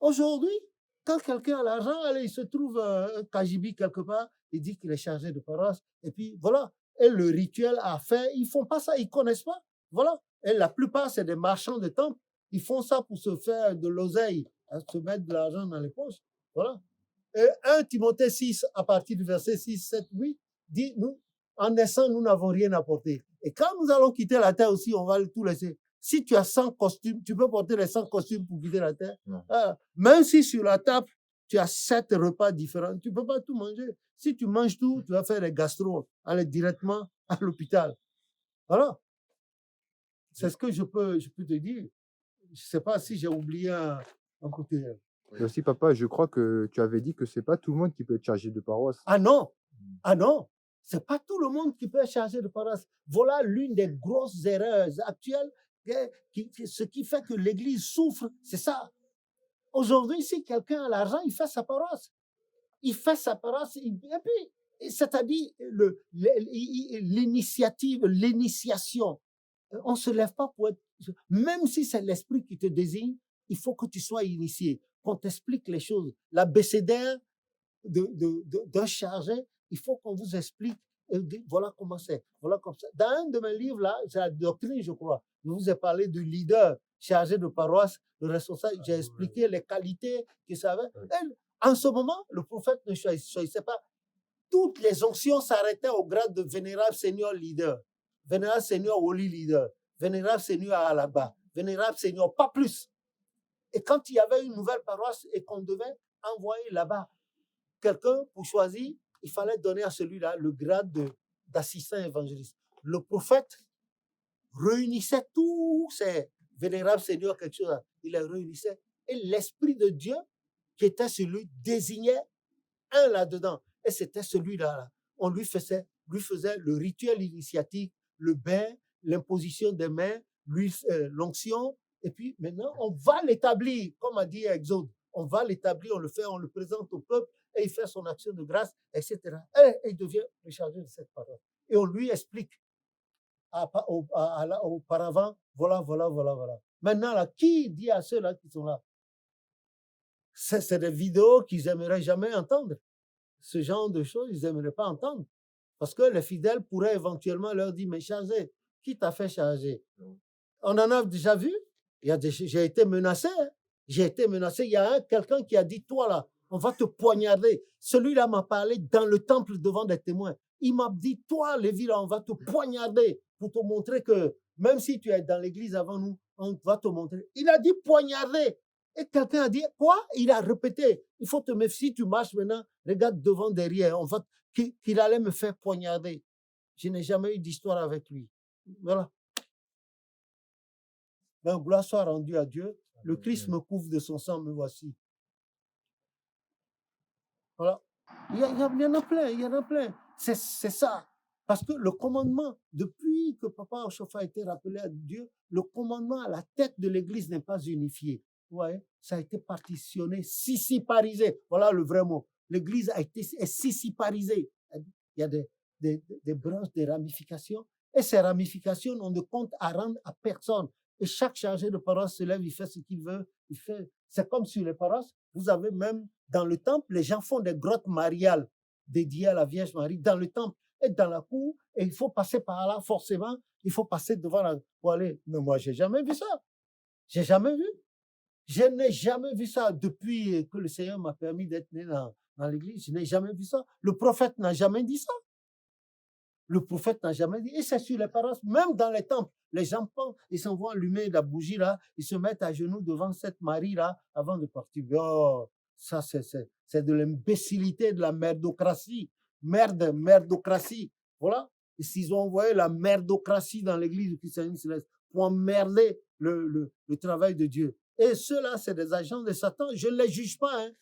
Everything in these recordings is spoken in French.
Aujourd'hui, quand quelqu'un a l'argent, allez, il se trouve un Kajibi quelque part, il dit qu'il est chargé de paroisse, et puis voilà. Et le rituel à faire, ils ne font pas ça, ils ne connaissent pas. Voilà. Et la plupart, c'est des marchands de temple. Ils font ça pour se faire de l'oseille, se mettre de l'argent dans les poches. Voilà. Et 1 Timothée 6, à partir du verset 6, 7, 8, dit, nous, en naissant, nous n'avons rien apporté. Et quand nous allons quitter la terre aussi, on va tout laisser. Si tu as 100 costumes, tu peux porter les 100 costumes pour quitter la terre. Même si sur la table, tu as 7 repas différents, tu ne peux pas tout manger. Si tu manges tout, tu vas faire des gastro, aller directement à l'hôpital. Voilà. C'est ce que je peux te dire. Je ne sais pas si j'ai oublié un côté. Et aussi, papa, je crois que tu avais dit que c'est pas tout le monde qui peut être chargé de paroisse. Ah non, ah non, c'est pas tout le monde qui peut être chargé de paroisse. Voilà l'une des grosses erreurs actuelles. Ce qui fait que l'Église souffre, c'est ça. Aujourd'hui, si quelqu'un a l'argent, il fait sa paroisse. Il fait sa paroisse, et puis, c'est-à-dire l'initiative, l'initiation. On ne se lève pas pour être... Même si c'est l'esprit qui te désigne, il faut que tu sois initié, qu'on t'explique les choses. L'abécédaire d'un chargé, il faut qu'on vous explique. Voilà comment c'est. Voilà comme ça. Dans un de mes livres, là, c'est la doctrine, je crois. Je vous ai parlé du leader chargé de paroisse, le responsable. J'ai expliqué les qualités qu'il savait. En ce moment, le prophète ne choisissait pas. Toutes les onctions s'arrêtaient au grade de vénérable seigneur leader, vénérable seigneur Woli leader, vénérable seigneur Alaba, vénérable seigneur, pas plus. Et quand il y avait une nouvelle paroisse et qu'on devait envoyer là-bas quelqu'un pour choisir, il fallait donner à celui-là le grade d'assistant évangéliste. Le prophète réunissait tous ces vénérables seigneurs, quelque chose, il les réunissait. Et l'Esprit de Dieu qui était sur lui désignait un là-dedans. Et c'était celui-là. On lui faisait le rituel initiatique, le bain, l'imposition des mains, l'onction. Et puis maintenant, on va l'établir, comme a dit Exode. On va l'établir, on le fait, on le présente au peuple et il fait son action de grâce, etc. Et il devient le chargé de cette parole. Et on lui explique auparavant, voilà. Maintenant, là, qui dit à ceux-là qui sont là? C'est des vidéos qu'ils n'aimeraient jamais entendre. Ce genre de choses, ils n'aimeraient pas entendre. Parce que les fidèles pourraient éventuellement leur dire, mais chargé, qui t'a fait charger? On en a déjà vu. J'ai été menacé. J'ai été menacé. Il y a quelqu'un qui a dit, toi là, on va te poignarder. Celui-là m'a parlé dans le temple devant des témoins. Il m'a dit, toi, Lévi, là, on va te poignarder pour te montrer que même si tu es dans l'église avant nous, on va te montrer. Il a dit poignarder. Et quelqu'un a dit, quoi? Il a répété, il faut te méfier, si tu marches maintenant, regarde devant, derrière, qu'il allait me faire poignarder. Je n'ai jamais eu d'histoire avec lui. Voilà. Ben, gloire soit rendue à Dieu. Le Christ me couvre de son sang, me voici. Voilà. Il y en a plein. C'est ça. Parce que le commandement, depuis que Papa Ochofa a été rappelé à Dieu, le commandement à la tête de l'Église n'est pas unifié. Ouais, ça a été partitionné, sissiparisé. Voilà le vrai mot. L'Église est sissiparisée. Il y a des branches, des ramifications. Et ces ramifications, on ne compte à rendre à personne. Et chaque chargé de paroisse se lève, il fait ce qu'il veut. C'est comme sur les paroisses. Vous avez même dans le temple, les gens font des grottes mariales dédiées à la Vierge Marie dans le temple et dans la cour. Et il faut passer par là, forcément. Il faut passer devant la... pour aller. Mais moi, je n'ai jamais vu ça. Je n'ai jamais vu. Je n'ai jamais vu ça depuis que le Seigneur m'a permis d'être né dans l'église. Je n'ai jamais vu ça. Le prophète n'a jamais dit ça. Le prophète n'a jamais dit. Et c'est sur les paroisses, même dans les temples. Les gens pensent, ils s'en vont allumer la bougie là, ils se mettent à genoux devant cette Marie là avant de partir. Oh, ça, c'est de l'imbécilité, de la merdocratie. Merdocratie. Voilà. Et s'ils ont envoyé la merdocratie dans l'église du christianisme céleste pour emmerder le travail de Dieu. Et ceux-là, c'est des agents de Satan. Je ne les juge pas. Hein.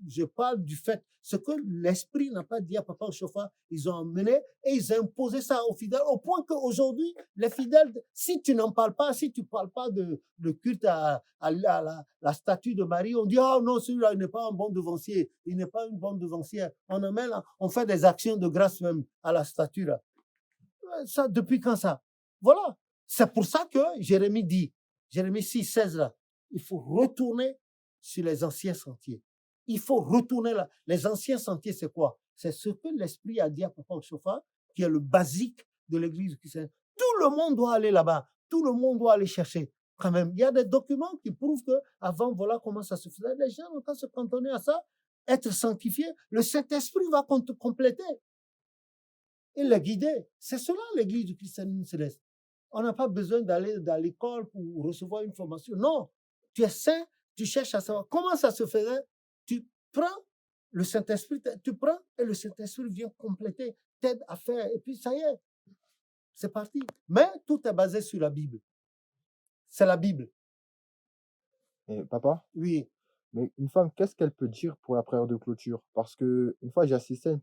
Je parle du fait, ce que l'Esprit n'a pas dit à Papa Ochofa, ils ont emmené et ils ont imposé ça aux fidèles, au point qu'aujourd'hui, les fidèles, si tu n'en parles pas, si tu ne parles pas de culte à la statue de Marie, on dit, oh non, celui-là, il n'est pas un bon devancier, il n'est pas une bonne devancière. On fait des actions de grâce même à la statue là. Ça, depuis quand ça? Voilà. C'est pour ça que Jérémie dit, Jérémie 6, 16 là, il faut retourner sur les anciens sentiers. Il faut retourner là. Les anciens sentiers, c'est quoi? C'est ce que l'Esprit a dit à Papa Ochofa, qui est le basique de l'Église chrétienne. Tout le monde doit aller là-bas. Tout le monde doit aller chercher. Quand même, il y a des documents qui prouvent que avant, voilà comment ça se faisait. Les gens ont qu'à se cantonner à ça, être sanctifiés. Le Saint-Esprit va compléter et les guider. C'est cela l'Église du christianisme céleste. On n'a pas besoin d'aller dans l'école pour recevoir une formation. Non, tu es saint, tu cherches à savoir comment ça se faisait. Tu prends le Saint-Esprit, tu prends et le Saint-Esprit vient compléter, t'aide à faire. Et puis ça y est, c'est parti. Mais tout est basé sur la Bible. C'est la Bible. Et papa, Oui. mais une femme, qu'est-ce qu'elle peut dire pour la prière de clôture? Parce que une fois, j'ai assisté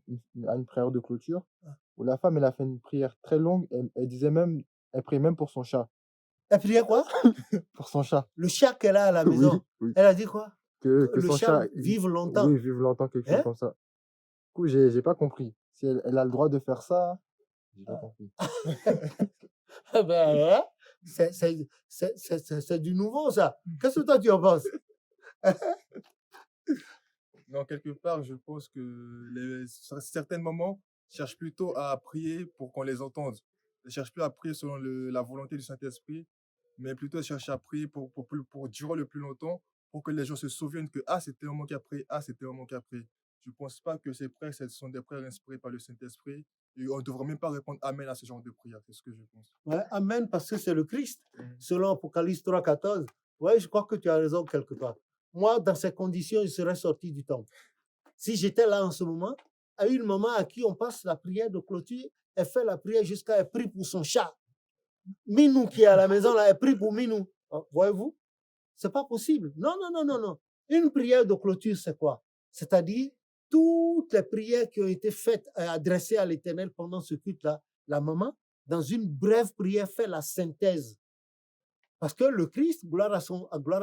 à une prière de clôture Ah. où la femme, elle a fait une prière très longue. Elle disait même, elle priait même pour son chat. Elle priait quoi? Pour son chat. Le chat qu'elle a à la Oui, maison. oui. Elle a dit quoi? Que Le son chat chat, vive longtemps. oui, vive longtemps, quelque chose Hein? comme ça. Du coup, j'ai pas compris. Si elle a le droit de faire ça, j'ai pas compris. Eh ben, hein? C'est du nouveau, ça. Qu'est-ce que toi, tu en penses? Non, quelque part, je pense que certains moments cherchent plutôt à prier pour qu'on les entende. Ils ne cherchent plus à prier selon la volonté du Saint-Esprit, mais plutôt cherchent à prier pour durer le plus longtemps, pour que les gens se souviennent que ah, c'était un moment qui a prié, ah, c'était un moment qui a prié. Je ne pense pas que ces prières, ce sont des prières inspirées par le Saint-Esprit. Et on ne devrait même pas répondre Amen à ce genre de prière, c'est ce que je pense. Ouais, amen, parce que c'est le Christ, Mhm. selon Apocalypse 3,14. Oui, je crois que tu as raison quelque part. Moi, dans ces conditions, je serais sorti du temple. Si j'étais là en ce moment, à une maman à qui on passe la prière de clôture, elle fait la prière jusqu'à elle prie pour son chat. Minou qui est à la maison, là, elle prie pour Minou. Oh, voyez-vous? C'est pas possible. Non, non, non, non, non. Une prière de clôture, c'est quoi? C'est-à-dire, toutes les prières qui ont été faites et adressées à l'Éternel pendant ce culte-là, la maman, dans une brève prière, fait la synthèse. Parce que le Christ, gloire à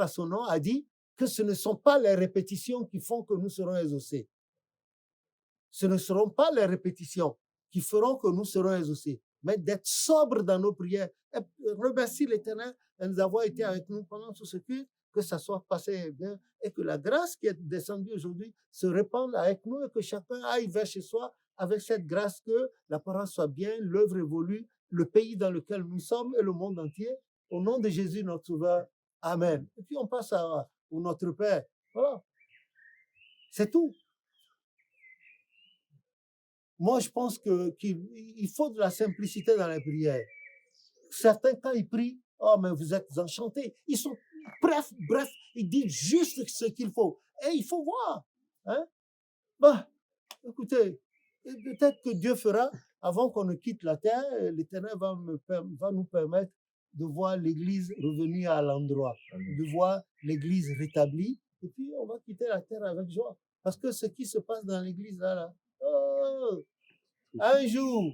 son nom, a dit que ce ne sont pas les répétitions qui font que nous serons exaucés. Ce ne seront pas les répétitions qui feront que nous serons exaucés, mais d'être sobres dans nos prières. Et remercie l'Éternel de nous avoir été avec nous pendant tout ce culte, que ça soit passé bien et que la grâce qui est descendue aujourd'hui se répande avec nous et que chacun aille vers chez soi avec cette grâce, que la parole soit bien, l'œuvre évolue, le pays dans lequel nous sommes et le monde entier. Au nom de Jésus, notre Sauveur. Amen. Et puis on passe à notre Père. Voilà. C'est tout. Moi, je pense qu'il faut de la simplicité dans les prières. Certains, quand ils prient, oh, mais vous êtes enchantés. Ils sont bref, ils disent juste ce qu'il faut. Et il faut voir. Hein? Bah, écoutez, peut-être que Dieu fera, avant qu'on ne quitte la terre, l'Éternel va nous permettre de voir l'Église revenue à l'endroit, de voir l'Église rétablie, et puis on va quitter la terre avec joie. Parce que ce qui se passe dans l'Église là, oh, un jour,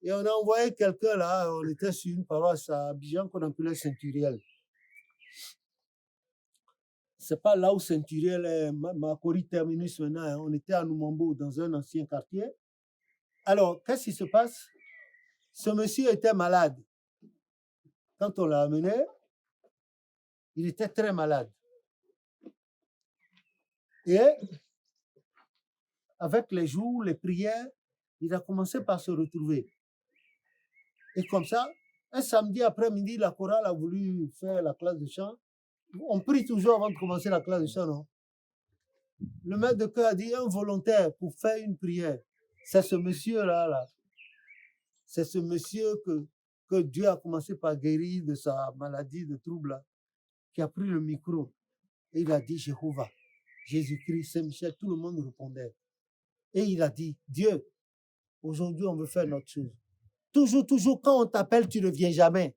et on a envoyé quelqu'un là, on était sur une paroisse à Abidjan qu'on appelait Saint-Uriel. C'est pas là où Saint-Uriel est, Makori terminus maintenant, hein. On était à Numambo, dans un ancien quartier. Alors, qu'est-ce qui se passe? Ce monsieur était malade. Quand on l'a amené, il était très malade. Et avec les jours, les prières, il a commencé par se retrouver. Et comme ça, un samedi après-midi, la chorale a voulu faire la classe de chant. On prie toujours avant de commencer la classe de chant, non? Le maître de chœur a dit un volontaire pour faire une prière. C'est ce monsieur-là, là. C'est ce monsieur que Dieu a commencé par guérir de sa maladie, de trouble, là, qui a pris le micro. Et il a dit Jéhovah, Jésus-Christ, Saint-Michel, tout le monde répondait. Et il a dit, Dieu, aujourd'hui on veut faire notre chose. Toujours, quand on t'appelle, tu ne viens jamais.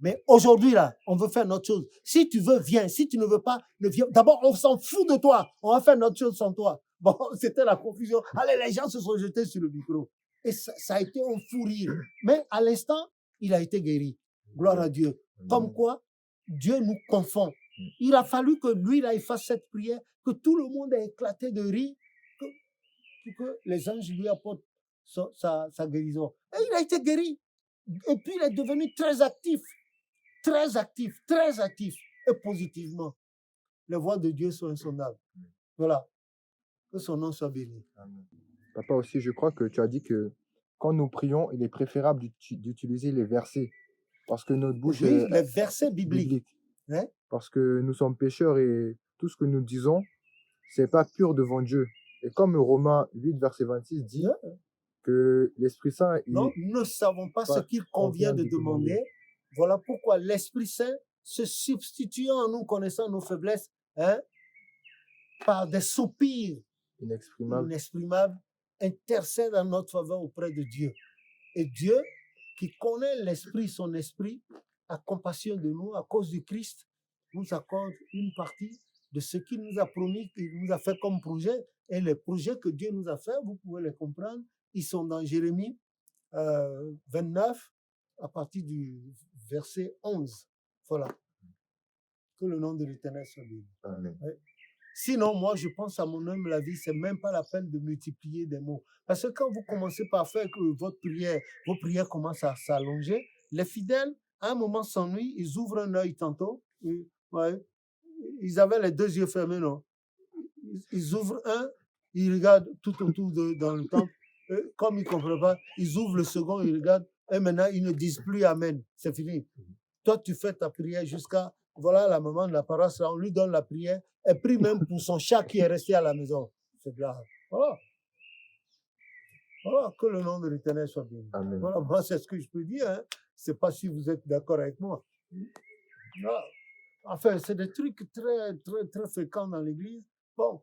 Mais aujourd'hui, là, on veut faire notre chose. Si tu veux, viens. Si tu ne veux pas, ne viens. D'abord, on s'en fout de toi. On va faire notre chose sans toi. Bon, c'était la confusion. Allez, les gens se sont jetés sur le micro. Et ça a été un fou rire. Mais à l'instant, il a été guéri. Gloire à Dieu. Comme quoi, Dieu nous confond. Il a fallu que lui, là, il fasse cette prière, que tout le monde ait éclaté de rire, que les anges lui apportent sa guérison. Et il a été guéri. Et puis, il est devenu très actif. Très actif, très actif. et positivement. Les voies de Dieu sont insondables. Voilà. Que son nom soit béni. Amen. Papa aussi, je crois que tu as dit que quand nous prions, il est préférable d'utiliser les versets parce que notre bouche Oui, est les versets bibliques. biblique. Hein? Parce que nous sommes pécheurs et tout ce que nous disons, c'est pas pur devant Dieu. Et comme Romains 8, verset 26 dit Hein? que l'Esprit Saint, Non, nous ne savons pas ce pas qu'il convient convient de de demander. demander. Voilà pourquoi l'Esprit Saint se substituant en nous, connaissant nos faiblesses, hein, par des soupirs Inexprimable. inexprimables, intercède en notre faveur auprès de Dieu. Et Dieu, qui connaît l'Esprit, son Esprit, a compassion de nous à cause du Christ, nous accorde une partie de ce qu'il nous a promis, qu'il nous a fait comme projet. Et les projets que Dieu nous a fait, vous pouvez les comprendre, ils sont dans Jérémie 29, à partir du verset 11. Voilà. Que le nom de l'Éternel soit béni. Amen. Ouais. Sinon, moi, je pense à mon homme, la vie, c'est même pas la peine de multiplier des mots. Parce que quand vous commencez par faire que votre prière, vos prières commencent à s'allonger, les fidèles, à un moment, s'ennuient, ils ouvrent un œil tantôt. Ouais, ils avaient les deux yeux fermés, non? Ils ouvrent un, ils regardent tout autour dans le temple. Comme ils ne comprennent pas, ils ouvrent le second, ils regardent, et maintenant, ils ne disent plus Amen. C'est fini. Toi, tu fais ta prière jusqu'à, voilà, la maman de la paroisse, là, on lui donne la prière, elle prie même pour son chat qui est resté à la maison. C'est grave. Voilà. Voilà, que le nom de l'Éternel soit béni. Amen. Voilà, moi, c'est ce que je peux dire. Hein. Je ne sais pas si vous êtes d'accord avec moi. Voilà. Enfin, c'est des trucs très, très, très fréquents dans l'Église. Bon.